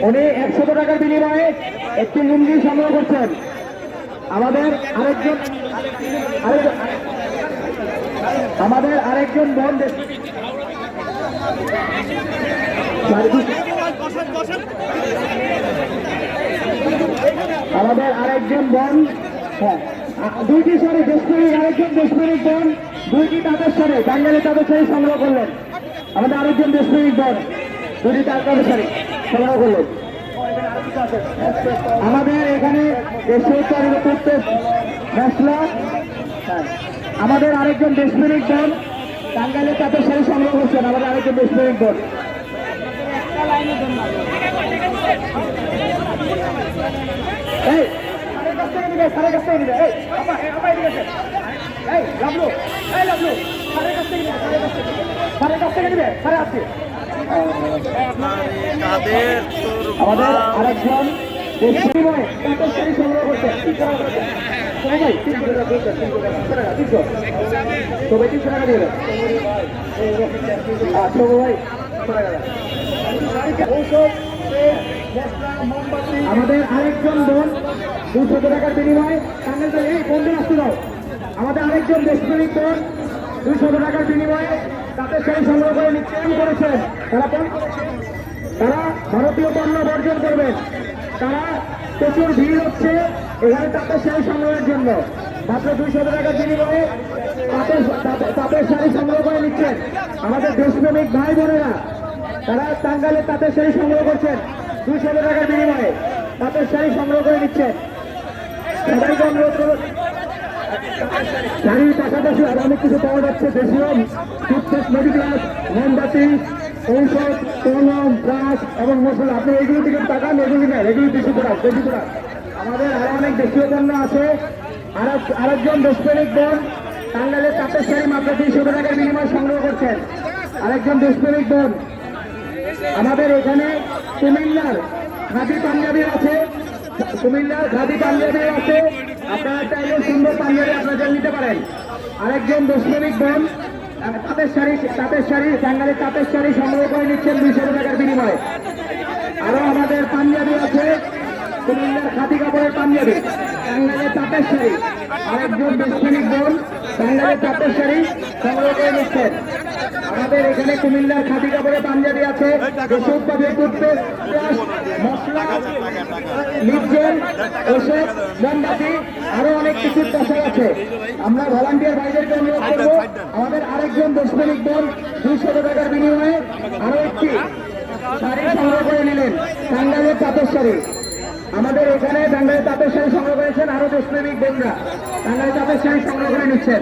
উনি 100 টাকার বিনিময়ে একটি লুঙ্গি সংগ্রহ করছেন। আমাদের আরেকজন বোন হ্যাঁ দুইটি শাড়ি দেশপ্রেমিক, আরেকজন দেশপ্রেমিক বোন দুইটি তাঁতের শাড়ি, বাঙালি তাঁতের শাড়ি সংগ্রহ করলেন। আমাদের আরেকজন দেশপ্রেমিক বোন দুইটি তাঁতের শাড়ি সংগ্রহ করলেন। আমাদের এখানে দেশীয় মশলা, আমাদের আরেকজন দেশপ্রেমিক বোন বাঙালি তাঁতের শাড়ি সংগ্রহ করছেন। আমাদের আরেকজন দেশপ্রেমিক বোন আমাদের আরেকজন সংগ্রহ করছেন। আমাদের আরেকজন বোন 200 টাকার বিনিময়ে এই বন্ধু আসতে দাও। আমাদের আরেকজন দেশপ্রেমিক বোন 200 টাকার বিনিময়ে তাদের সেই সংগ্রহ করে নিশ্চয়ই করেছেন। তারা ভারতীয় পণ্য বর্জন করবেন। তারা প্রচুর ভিড় হচ্ছে এখানে তাদের শাড়ি সংগ্রহের জন্য। মাত্র 200 টাকার বিনিময়ে তাদের শাড়ি সংগ্রহ করে নিচ্ছেন আমাদের দেশপ্রেমিক ভাই বোনেরা। তারা টাঙ্গাইলে তাদের শাড়ি সংগ্রহ করছেন 200 টাকার বিনিময়ে তাদের শাড়ি সংগ্রহ করে নিচ্ছেন। সবাইকে অনুরোধ করুন, শাড়ির পাশাপাশি আর অনেক কিছু পাওয়া যাচ্ছে। দেশীয় টুথপেস্ট, মেডিগ্লাস, মোমবাতি, ঔষধ, কলম, ব্রাশ এবং মশলা। আপনি এইগুলো থেকে টাকা এগুলি নেন, এগুলি বেশি করা। আমাদের আরো অনেক দেশীয় পণ্য আছে। আরেকজন দেশপ্রেমিক বোন টাঙ্গাইলের তাঁতের শাড়ি মাত্র 200 টাকার বিনিময়ে সংগ্রহ করছেন। আরেকজন দেশপ্রেমিক বোন আমাদের এখানে কুমিল্লার খাদি পাঞ্জাবি আছে। আপনারা চাইলে সুন্দর পাঞ্জাবি আপনারা নিতে পারেন। আরেকজন দেশপ্রেমিক বোন তাঁতের শাড়ি টাঙ্গাইলের তাঁতের শাড়ি সংগ্রহ করে নিচ্ছেন 200 টাকার বিনিময়ে। আরো আমাদের পাঞ্জাবি আছে, কুমিল্লার খাদি কাপড়ের পাঞ্জাবি, টাঙ্গাইলের তাঁতের শাড়ি। আরেকজন দেশপ্রেমিক বোন টাঙ্গাইলের তাঁতের শাড়ি সংগ্রহ করে নিচ্ছেন। আমাদের এখানে কুমিল্লার খাদি কাপড়ের পাঞ্জাবি আছে, মশলা, লিপজেল, ওষুধ, মোমবাতি, আরো অনেক কিছু পোশাক আছে। আমরা ভলান্টিয়ার ভাইদেরকে অনুরোধ করবো, আমাদের আরেকজন দেশপ্রেমিক বোন 200 টাকার বিনিময়ে আরো একটি শাড়ি সংগ্রহ করে নিলেন, টাঙ্গাইলের তাঁতের শাড়ি। আমাদের এখানে টাঙ্গাইলের তাঁতের শাড়ি সংগ্রহ করেছেন আরো দেশপ্রেমিক বোনরা, টাঙ্গাইলের তাঁতের শাড়ি সংগ্রহ করে নিচ্ছেন।